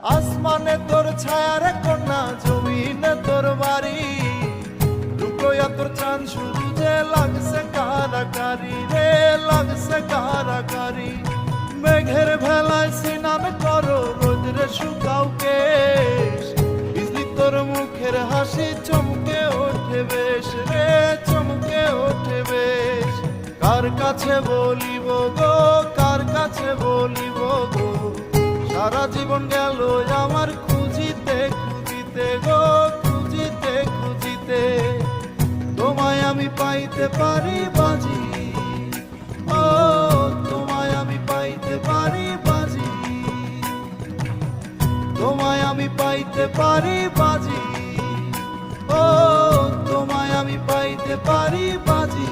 আসমানে তোর ছায়ার কন্যা, জমিনে তোর বাড়ি, দুটোয়া তোর চাঁদ শুধু যে লাগছে কারাকারি রে, লাগছে কারাকারি। মেঘের ভেলায় স্নান করো, রোদ্রে শুকাও কেশ, বিজলি তোর মুখের হাসি চমকে ওঠে বেশ রে, চমকে ওঠে বেশ। কার কাছে বলিব গো, কার কাছে বলিব গো, সারা জীবন গেল আমার খুঁজিতে খুঁজিতে গো, খুঁজিতে খুঁজিতে। তোমায় আমি পাইতে পারি বাজি, ও তোমায় আমি পাইতে পারি বাজি, তোমায় আমি পাইতে পারি বাজি, ও তোমায় আমি পাইতে পারি বাজি।